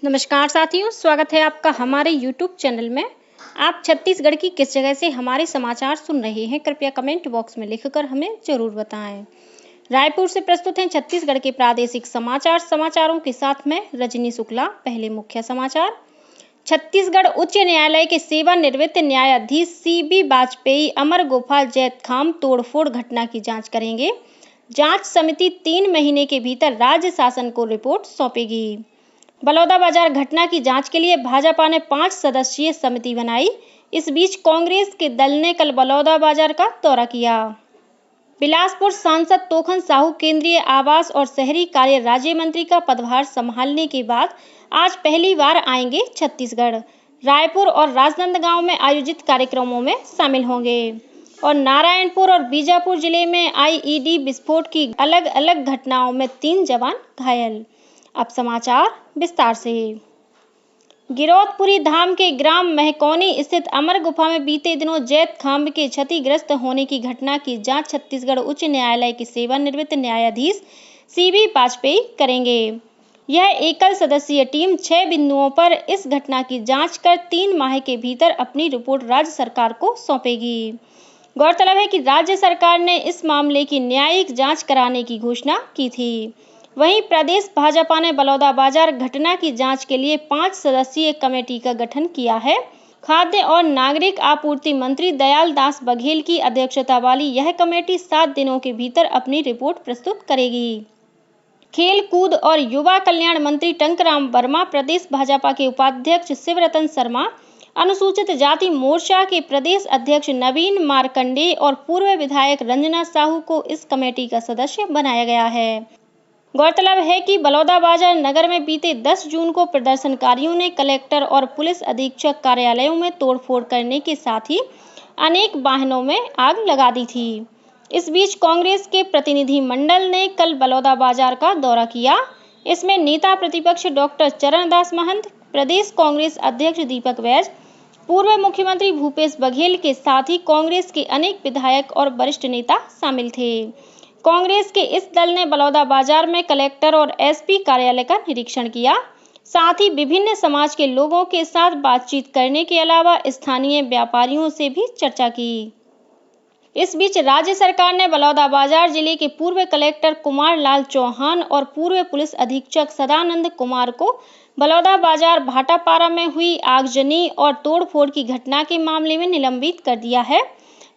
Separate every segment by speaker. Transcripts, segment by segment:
Speaker 1: नमस्कार साथियों, स्वागत है आपका हमारे YouTube चैनल में। आप छत्तीसगढ़ की किस जगह से हमारे समाचार सुन रहे हैं, कृपया कमेंट बॉक्स में लिखकर हमें जरूर बताएं। रायपुर से प्रस्तुत हैं छत्तीसगढ़ के प्रादेशिक समाचारों के साथ मैं रजनी शुक्ला। पहले मुख्य समाचार। छत्तीसगढ़ उच्च न्यायालय के सेवानिवृत्त न्यायाधीश CB वाजपेयी अमर गुफा जैतखाम तोड़फोड़ घटना की जाँच करेंगे। जाँच समिति 3 महीने के भीतर राज्य शासन को रिपोर्ट सौंपेगी। बलौदाबाजार घटना की जांच के लिए भाजपा ने 5 सदस्यीय समिति बनाई। इस बीच कांग्रेस के दल ने कल बलौदाबाजार का दौरा किया। बिलासपुर सांसद तोखन साहू केंद्रीय आवास और शहरी कार्य राज्य मंत्री का पदभार संभालने के बाद आज पहली बार आएंगे छत्तीसगढ़। रायपुर और राजनांदगांव में आयोजित कार्यक्रमों में शामिल होंगे और नारायणपुर और बीजापुर जिले में IED विस्फोट की अलग अलग घटनाओं में 3 जवान घायल। अब समाचार विस्तार से। गिरौदपुरी धाम के ग्राम महकौनी स्थित अमर गुफा में बीते दिनों जैतखाम के क्षतिग्रस्त होने की घटना की जांच छत्तीसगढ़ उच्च न्यायालय के सेवानिवृत्त न्यायाधीश CB वाजपेयी करेंगे। यह एकल सदस्यीय टीम 6 बिंदुओं पर इस घटना की जांच कर 3 माह के भीतर अपनी रिपोर्ट राज्य सरकार को सौंपेगी। गौरतलब है कि राज्य सरकार ने इस मामले की न्यायिक जांच कराने की घोषणा की थी। वहीं प्रदेश भाजपा ने बलौदाबाजार घटना की जांच के लिए 5 सदस्यीय कमेटी का गठन किया है। खाद्य और नागरिक आपूर्ति मंत्री दयालदास बघेल की अध्यक्षता वाली यह कमेटी 7 दिनों के भीतर अपनी रिपोर्ट प्रस्तुत करेगी। खेल कूद और युवा कल्याण मंत्री टंकराम वर्मा, प्रदेश भाजपा के उपाध्यक्ष शिवरतन शर्मा, अनुसूचित जाति मोर्चा के प्रदेश अध्यक्ष नवीन मार्कंडेय और पूर्व विधायक रंजना साहू को इस कमेटी का सदस्य बनाया गया है। गौरतलब है कि बलौदाबाजार नगर में बीते 10 जून को प्रदर्शनकारियों ने कलेक्टर और पुलिस अधीक्षक कार्यालयों में तोड़फोड़ करने के साथ ही अनेक वाहनों में आग लगा दी थी। इस बीच कांग्रेस के प्रतिनिधि मंडल ने कल बलौदाबाजार का दौरा किया। इसमें नेता प्रतिपक्ष डॉक्टर चरणदास महंत, प्रदेश कांग्रेस अध्यक्ष दीपक बैज, पूर्व मुख्यमंत्री भूपेश बघेल के साथ ही कांग्रेस के अनेक विधायक और वरिष्ठ नेता शामिल थे। कांग्रेस के इस दल ने बलौदाबाजार में कलेक्टर और SP कार्यालय का निरीक्षण किया। साथ ही विभिन्न समाज के लोगों के साथ बातचीत करने के अलावा स्थानीय व्यापारियों से भी चर्चा की। इस बीच राज्य सरकार ने बलौदाबाजार जिले के पूर्व कलेक्टर कुमार लाल चौहान और पूर्व पुलिस अधीक्षक सदानंद कुमार को बलौदाबाजार भाटापारा में हुई आगजनी और तोड़फोड़ की घटना के मामले में निलंबित कर दिया है।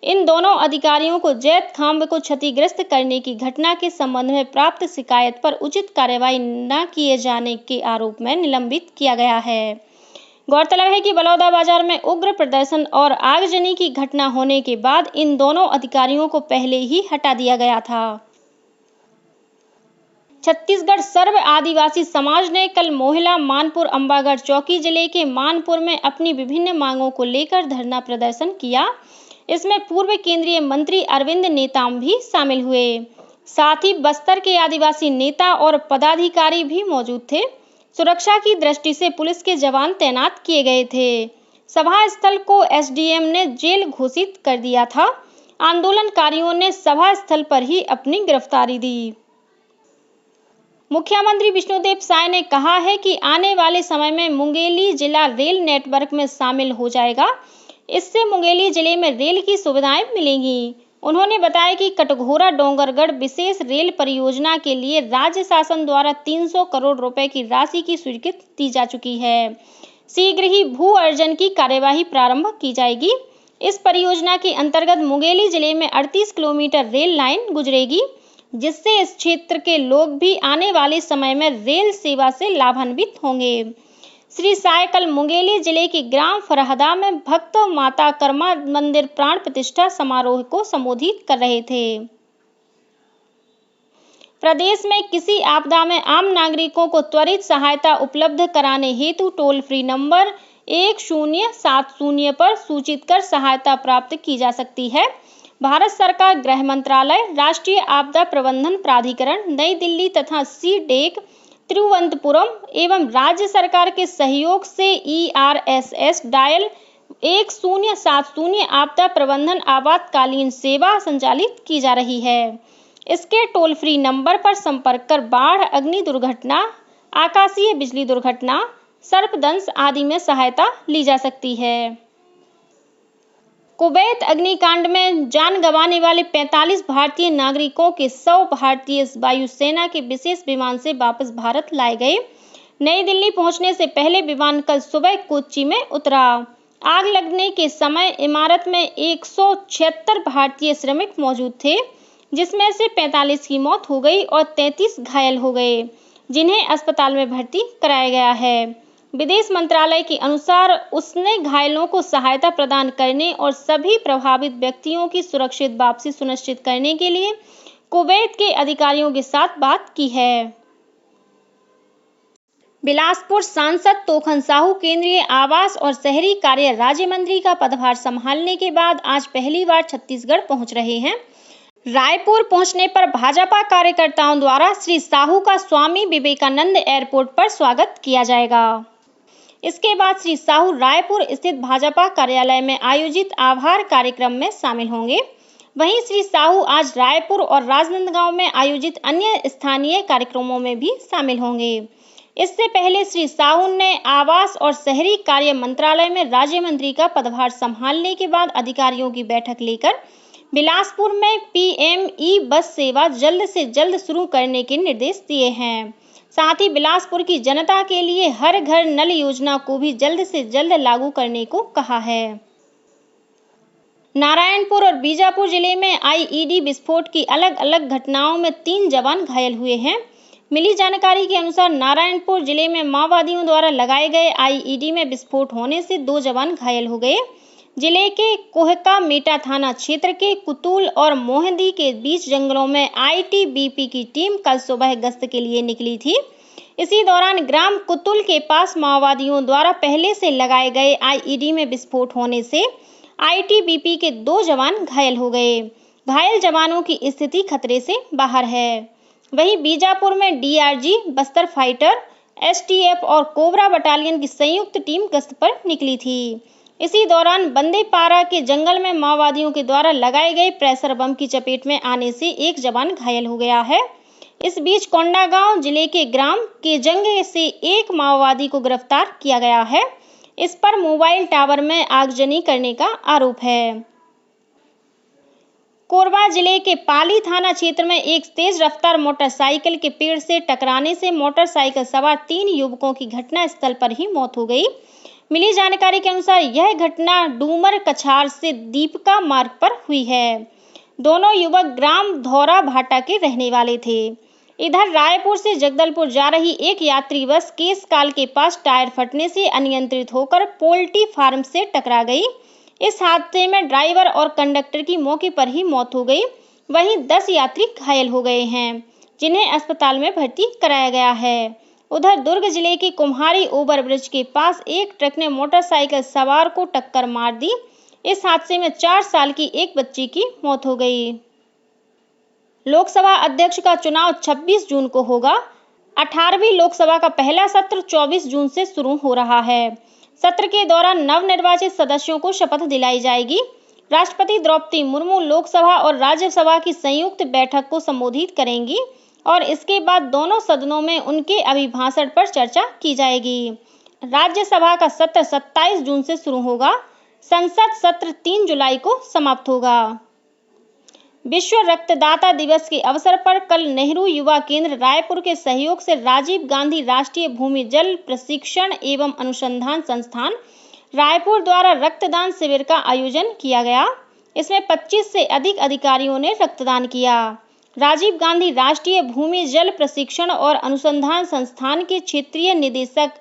Speaker 1: इन दोनों अधिकारियों को जैतखाम को क्षतिग्रस्त करने की घटना के संबंध में प्राप्त शिकायत पर उचित कार्रवाई न किए जाने के आरोप में निलंबित किया गया है। गौरतलब है कि बलौदाबाजार में उग्र प्रदर्शन और आगजनी की घटना होने के बाद इन दोनों अधिकारियों को पहले ही हटा दिया गया था। छत्तीसगढ़ सर्व आदिवासी समाज ने कल मोहला मानपुर अंबागढ़ चौकी जिले के मानपुर में अपनी विभिन्न मांगों को लेकर धरना प्रदर्शन किया। इसमें पूर्व केंद्रीय मंत्री अरविंद नेताम भी शामिल हुए। साथ ही बस्तर के आदिवासी नेता और पदाधिकारी भी मौजूद थे। सुरक्षा की दृष्टि से पुलिस के जवान तैनात किए गए थे। सभा स्थल को SDM ने जेल घोषित कर दिया था। आंदोलनकारियों ने सभा स्थल पर ही अपनी गिरफ्तारी दी। मुख्यमंत्री विष्णुदेव साय ने कहा है कि आने वाले समय में मुंगेली जिला रेल नेटवर्क में शामिल हो जाएगा। इससे मुंगेली जिले में रेल की सुविधाएं मिलेंगी। उन्होंने बताया कि कटघोरा डोंगरगढ़ विशेष रेल परियोजना के लिए राज्य शासन द्वारा 300 करोड़ रुपए की राशि की स्वीकृति दी जा चुकी है। शीघ्र ही भू अर्जन की कार्यवाही प्रारंभ की जाएगी। इस परियोजना के अंतर्गत मुंगेली जिले में 38 किलोमीटर रेल लाइन गुजरेगी, जिससे इस क्षेत्र के लोग भी आने वाले समय में रेल सेवा से लाभान्वित होंगे। श्री साय कल मुंगेली जिले के ग्राम फरहदा में भक्त माता कर्मा मंदिर प्राण प्रतिष्ठा समारोह को संबोधित कर रहे थे। प्रदेश में किसी आपदा में आम नागरिकों को त्वरित सहायता उपलब्ध कराने हेतु टोल फ्री नंबर 1070 पर सूचित कर सहायता प्राप्त की जा सकती है। भारत सरकार गृह मंत्रालय, राष्ट्रीय आपदा प्रबंधन प्राधिकरण नई दिल्ली तथा CDEC तिरुवनंतपुरम एवं राज्य सरकार के सहयोग से ERSS डायल 1070 आपदा प्रबंधन आपातकालीन सेवा संचालित की जा रही है। इसके टोल फ्री नंबर पर संपर्क कर बाढ़, अग्नि दुर्घटना, आकाशीय बिजली दुर्घटना, सर्पदंश आदि में सहायता ली जा सकती है। कुवैत अग्निकांड में जान गंवाने वाले 45 भारतीय नागरिकों के 100 भारतीय वायुसेना के विशेष विमान से वापस भारत लाए गए। नई दिल्ली पहुंचने से पहले विमान कल सुबह कोच्चि में उतरा। आग लगने के समय इमारत में 176 भारतीय श्रमिक मौजूद थे, जिसमें से 45 की मौत हो गई और 33 घायल हो गए, जिन्हें अस्पताल में भर्ती कराया गया है। विदेश मंत्रालय के अनुसार उसने घायलों को सहायता प्रदान करने और सभी प्रभावित व्यक्तियों की सुरक्षित वापसी सुनिश्चित करने के लिए कुवैत के अधिकारियों के साथ बात की है। बिलासपुर सांसद तोखन साहू केंद्रीय आवास और शहरी कार्य राज्य मंत्री का पदभार संभालने के बाद आज पहली बार छत्तीसगढ़ पहुंच रहे हैं। रायपुर पहुंचने पर भाजपा कार्यकर्ताओं द्वारा श्री साहू का स्वामी विवेकानंद एयरपोर्ट पर स्वागत किया जाएगा। इसके बाद श्री साहू रायपुर स्थित भाजपा कार्यालय में आयोजित आभार कार्यक्रम में शामिल होंगे। वहीं श्री साहू आज रायपुर और राजनांदगांव में आयोजित अन्य स्थानीय कार्यक्रमों में भी शामिल होंगे। इससे पहले श्री साहू ने आवास और शहरी कार्य मंत्रालय में राज्य मंत्री का पदभार संभालने के बाद अधिकारियों की बैठक लेकर बिलासपुर में पीएमई बस सेवा जल्द से जल्द शुरू करने के निर्देश दिए हैं। साथ ही बिलासपुर की जनता के लिए हर घर नल योजना को भी जल्द से जल्द लागू करने को कहा है। नारायणपुर और बीजापुर जिले में आईईडी विस्फोट की अलग अलग घटनाओं में 3 जवान घायल हुए हैं। मिली जानकारी के अनुसार नारायणपुर जिले में माओवादियों द्वारा लगाए गए आईईडी में विस्फोट होने से 2 जवान घायल हो गए। जिले के कोहका मेटा थाना क्षेत्र के कुतुल और मोहदी के बीच जंगलों में आईटीबीपी की टीम कल सुबह गश्त के लिए निकली थी। इसी दौरान ग्राम कुतुल के पास माओवादियों द्वारा पहले से लगाए गए आईईडी में विस्फोट होने से आईटीबीपी के 2 जवान घायल हो गए। घायल जवानों की स्थिति खतरे से बाहर है। वहीं बीजापुर में डीआरजी, बस्तर फाइटर, एसटीएफ और कोबरा बटालियन की संयुक्त टीम गश्त पर निकली थी। इसी दौरान बंदेपारा के जंगल में माओवादियों के द्वारा लगाए गए प्रेशर बम की चपेट में आने से 1 जवान घायल हो गया है। इस बीच कोंडागांव जिले के ग्राम केजंग से एक माओवादी को गिरफ्तार किया गया है। इस पर मोबाइल टावर में आगजनी करने का आरोप है। कोरबा जिले के पाली थाना क्षेत्र में एक तेज रफ्तार मोटरसाइकिल के पेड़ से टकराने से मोटरसाइकिल सवार 3 युवकों की घटना स्थल पर ही मौत हो गई। मिली जानकारी के अनुसार यह घटना डूमर कछार से दीपका मार्ग पर हुई है। दोनों युवक ग्राम धौरा भाटा के रहने वाले थे। इधर रायपुर से जगदलपुर जा रही एक यात्री बस केसकाल के पास टायर फटने से अनियंत्रित होकर पोल्ट्री फार्म से टकरा गई। इस हादसे में ड्राइवर और कंडक्टर की मौके पर ही मौत हो गई। वहीं 10 यात्री घायल हो गए हैं, जिन्हें अस्पताल में भर्ती कराया गया है। उधर दुर्ग जिले के कुम्हारी ओवरब्रिज के पास एक ट्रक ने मोटरसाइकिल सवार को टक्कर मार दी। इस हादसे में 4 साल की एक बच्ची की मौत हो गई। लोकसभा अध्यक्ष का चुनाव 26 जून को होगा। 18वीं लोकसभा का पहला सत्र 24 जून से शुरू हो रहा है। सत्र के दौरान नवनिर्वाचित सदस्यों को शपथ दिलाई जाएगी। राष्ट्रपति द्रौपदी मुर्मू लोकसभा और राज्यसभा की संयुक्त बैठक को संबोधित करेंगी और इसके बाद दोनों सदनों में उनके अभिभाषण पर चर्चा की जाएगी। राज्यसभा का सत्र 27 जून से शुरू होगा। संसद सत्र 3 जुलाई को समाप्त होगा। विश्व रक्तदाता दिवस के अवसर पर कल नेहरू युवा केंद्र रायपुर के सहयोग से राजीव गांधी राष्ट्रीय भूमि जल प्रशिक्षण एवं अनुसंधान संस्थान रायपुर द्वारा रक्तदान शिविर का आयोजन किया गया। इसमें 25 से अधिक अधिकारियों ने रक्तदान किया। राजीव गांधी राष्ट्रीय भूमि जल प्रशिक्षण और अनुसंधान संस्थान के क्षेत्रीय निदेशक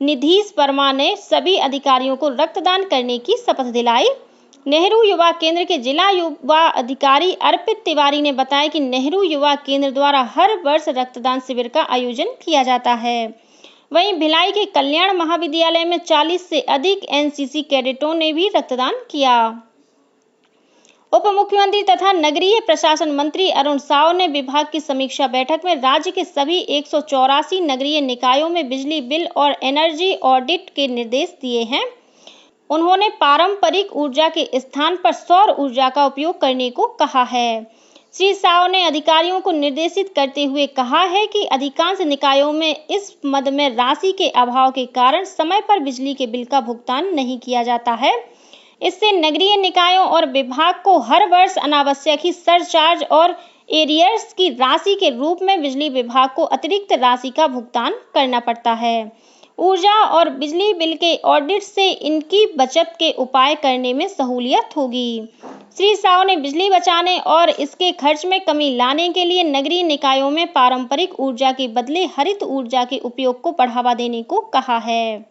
Speaker 1: निधीश वर्मा ने सभी अधिकारियों को रक्तदान करने की शपथ दिलाई। नेहरू युवा केंद्र के जिला युवा अधिकारी अर्पित तिवारी ने बताया कि नेहरू युवा केंद्र द्वारा हर वर्ष रक्तदान शिविर का आयोजन किया जाता है। वहीं भिलाई के कल्याण महाविद्यालय में 40 से अधिक एनसीसी कैडेटों ने भी रक्तदान किया। उप मुख्यमंत्री तथा नगरीय प्रशासन मंत्री अरुण साव ने विभाग की समीक्षा बैठक में राज्य के सभी 184 नगरीय निकायों में बिजली बिल और एनर्जी ऑडिट के निर्देश दिए हैं। उन्होंने पारंपरिक ऊर्जा के स्थान पर सौर ऊर्जा का उपयोग करने को कहा है। श्री साव ने अधिकारियों को निर्देशित करते हुए कहा है कि अधिकांश निकायों में इस मद में राशि के अभाव के कारण समय पर बिजली के बिल का भुगतान नहीं किया जाता है। इससे नगरीय निकायों और विभाग को हर वर्ष अनावश्यक ही सरचार्ज और एरियर्स की राशि के रूप में बिजली विभाग को अतिरिक्त राशि का भुगतान करना पड़ता है। ऊर्जा और बिजली बिल के ऑडिट से इनकी बचत के उपाय करने में सहूलियत होगी। श्री साव ने बिजली बचाने और इसके खर्च में कमी लाने के लिए नगरीय निकायों में पारंपरिक ऊर्जा के बदले हरित ऊर्जा के उपयोग को बढ़ावा देने को कहा है।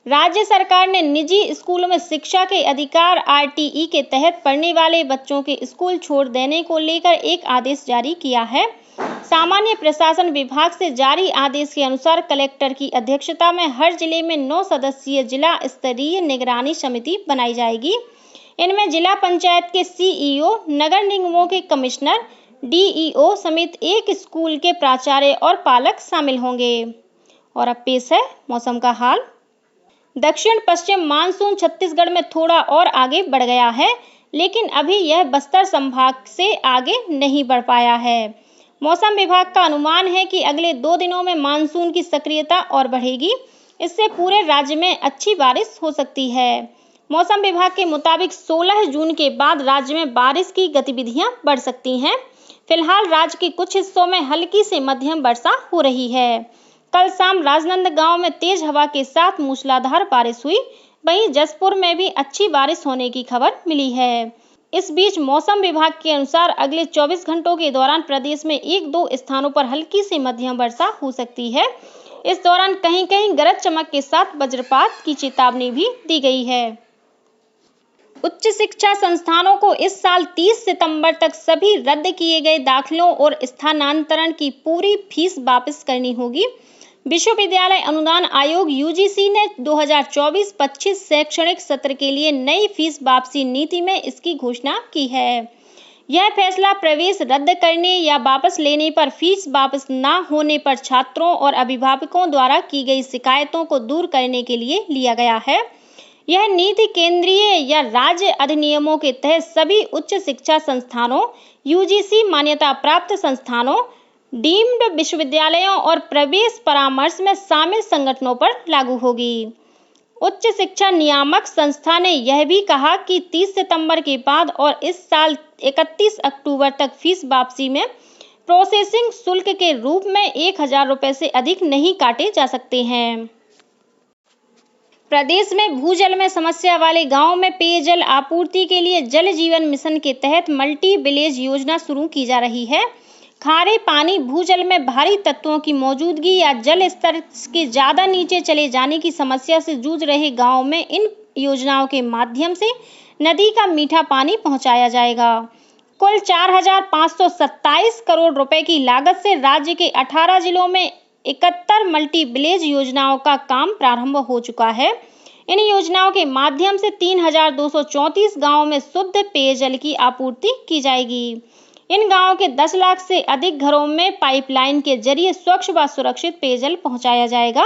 Speaker 1: राज्य सरकार ने निजी स्कूलों में शिक्षा के अधिकार आरटीई के तहत पढ़ने वाले बच्चों के स्कूल छोड़ देने को लेकर एक आदेश जारी किया है। सामान्य प्रशासन विभाग से जारी आदेश के अनुसार कलेक्टर की अध्यक्षता में हर जिले में 9 सदस्यीय जिला स्तरीय निगरानी समिति बनाई जाएगी। इनमें जिला पंचायत के सीईओ, नगर निगमों के कमिश्नर, डीईओ समेत एक स्कूल के प्राचार्य और पालक शामिल होंगे। और अब पेश है मौसम का हाल। दक्षिण पश्चिम मानसून छत्तीसगढ़ में थोड़ा और आगे बढ़ गया है, लेकिन अभी यह बस्तर संभाग से आगे नहीं बढ़ पाया है। मौसम विभाग का अनुमान है कि अगले 2 दिनों में मानसून की सक्रियता और बढ़ेगी। इससे पूरे राज्य में अच्छी बारिश हो सकती है। मौसम विभाग के मुताबिक 16 जून के बाद राज्य में बारिश की गतिविधियां बढ़ सकती हैं। फिलहाल राज्य के कुछ हिस्सों में हल्की से मध्यम वर्षा हो रही है। कल शाम राजनांदगांव में तेज हवा के साथ मूसलाधार बारिश हुई। वहीं जसपुर में भी अच्छी बारिश होने की खबर मिली है। इस बीच मौसम विभाग के अनुसार अगले 24 घंटों के दौरान प्रदेश में 1-2 स्थानों पर हल्की से मध्यम वर्षा हो सकती है। इस दौरान कहीं-कहीं गरज चमक के साथ वज्रपात की चेतावनी भी दी गई है। उच्च शिक्षा संस्थानों को इस साल 30 सितंबर तक सभी रद्द किए गए दाखिलों और स्थानांतरण की पूरी फीस वापस करनी होगी। विश्वविद्यालय अनुदान आयोग यूजीसी ने 2024-25 शैक्षणिक सत्र के लिए नई फीस वापसी नीति में इसकी घोषणा की है। यह फैसला प्रवेश रद्द करने या वापस लेने पर फीस वापस न होने पर छात्रों और अभिभावकों द्वारा की गई शिकायतों को दूर करने के लिए लिया गया है। यह नीति केंद्रीय या राज्य अधिनियमों के तहत सभी उच्च शिक्षा संस्थानों, यूजीसी मान्यता प्राप्त संस्थानों, डीम्ड विश्वविद्यालयों और प्रवेश परामर्श में शामिल संगठनों पर लागू होगी। उच्च शिक्षा नियामक संस्था ने यह भी कहा कि 30 सितंबर के बाद और इस साल 31 अक्टूबर तक फीस वापसी में प्रोसेसिंग शुल्क के रूप में 1000 रुपये से अधिक नहीं काटे जा सकते हैं। प्रदेश में भूजल में समस्या वाले गांवों में पेयजल आपूर्ति के लिए जल जीवन मिशन के तहत मल्टी विलेज योजना शुरू की जा रही है। खारे पानी, भूजल में भारी तत्वों की मौजूदगी या जल स्तर के ज्यादा नीचे चले जाने की समस्या से जूझ रहे गांवों में इन योजनाओं के माध्यम से नदी का मीठा पानी पहुंचाया जाएगा। कुल 4527 करोड़ रुपए की लागत से राज्य के 18 जिलों में 71 मल्टी विलेज योजनाओं का काम प्रारंभ हो चुका है। इन योजनाओं के माध्यम से 3234 गांवों में शुद्ध पेयजल की आपूर्ति की जाएगी। इन गांवों के 10 लाख से अधिक घरों में पाइपलाइन के जरिए स्वच्छ व सुरक्षित पेयजल पहुंचाया जाएगा।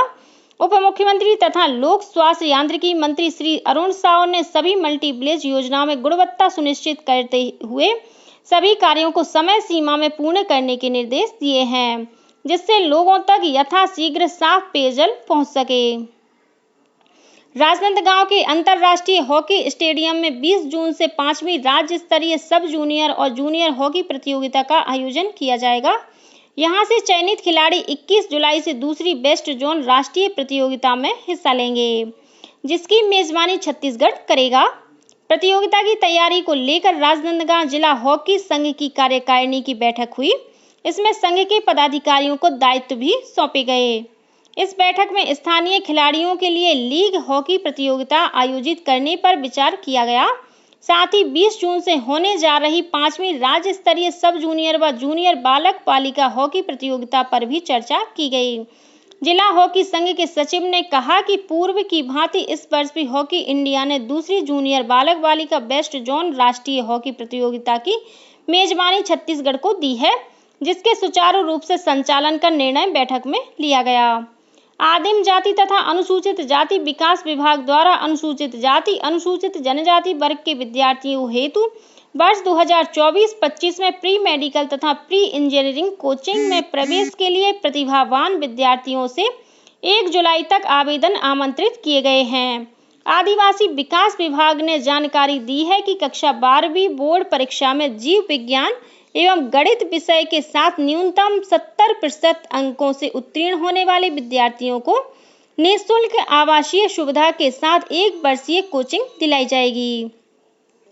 Speaker 1: उप मुख्यमंत्री तथा लोक स्वास्थ्य यांत्रिकी मंत्री श्री अरुण साव ने सभी मल्टी विलेज योजनाओं में गुणवत्ता सुनिश्चित करते हुए सभी कार्यों को समय सीमा में पूर्ण करने के निर्देश दिए हैं, जिससे लोगों तक यथाशीघ्र साफ पेयजल पहुंच सके। राजनांदगांव के अंतर्राष्ट्रीय हॉकी स्टेडियम में 20 जून से 5वीं राज्य स्तरीय सब जूनियर और जूनियर हॉकी प्रतियोगिता का आयोजन किया जाएगा। यहां से चयनित खिलाड़ी 21 जुलाई से दूसरी बेस्ट जोन राष्ट्रीय प्रतियोगिता में हिस्सा लेंगे, जिसकी मेजबानी छत्तीसगढ़ करेगा। प्रतियोगिता की तैयारी को लेकर राजनांदगांव जिला हॉकी संघ की कार्यकारिणी की बैठक हुई। इसमें संघ के पदाधिकारियों को दायित्व भी सौंपे गए। इस बैठक में स्थानीय खिलाड़ियों के लिए लीग हॉकी प्रतियोगिता आयोजित करने पर विचार किया गया। साथ ही 20 जून से होने जा रही 5वीं राज्य स्तरीय सब जूनियर व जूनियर बालक बालिका हॉकी प्रतियोगिता पर भी चर्चा की गई। जिला हॉकी संघ के सचिव ने कहा कि पूर्व की भांति इस वर्ष भी हॉकी इंडिया ने दूसरी जूनियर बालक बालिका बेस्ट जोन राष्ट्रीय हॉकी प्रतियोगिता की मेजबानी छत्तीसगढ़ को दी है, जिसके सुचारू रूप से संचालन का निर्णय बैठक में लिया गया। आदिम जाति तथा अनुसूचित जाति विकास विभाग द्वारा अनुसूचित जाति अनुसूचित जनजाति वर्ग के विद्यार्थियों हेतु वर्ष 2024-25 में प्री मेडिकल तथा प्री इंजीनियरिंग कोचिंग में प्रवेश के लिए प्रतिभावान विद्यार्थियों से 1 जुलाई तक आवेदन आमंत्रित किए गए हैं। आदिवासी विकास विभाग ने जानकारी दी है कि कक्षा 12वीं बोर्ड परीक्षा में जीव विज्ञान एवं गणित विषय के साथ न्यूनतम 70% अंकों से उत्तीर्ण होने वाले विद्यार्थियों को निःशुल्क आवासीय सुविधा के साथ 1 वर्षीय कोचिंग दिलाई जाएगी।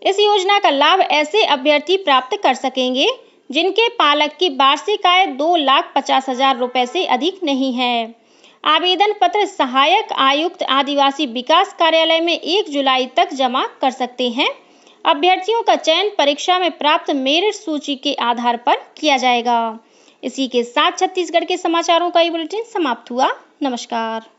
Speaker 1: इस योजना का लाभ ऐसे अभ्यर्थी प्राप्त कर सकेंगे जिनके पालक की वार्षिक आय 2,50,000 रुपए से अधिक नहीं है। आवेदन पत्र सहायक आयुक्त आदिवासी विकास कार्यालय में 1 जुलाई तक जमा कर सकते हैं। अभ्यर्थियों का चयन परीक्षा में प्राप्त मेरिट सूची के आधार पर किया जाएगा। इसी के साथ छत्तीसगढ़ के समाचारों का ये बुलेटिन समाप्त हुआ। नमस्कार।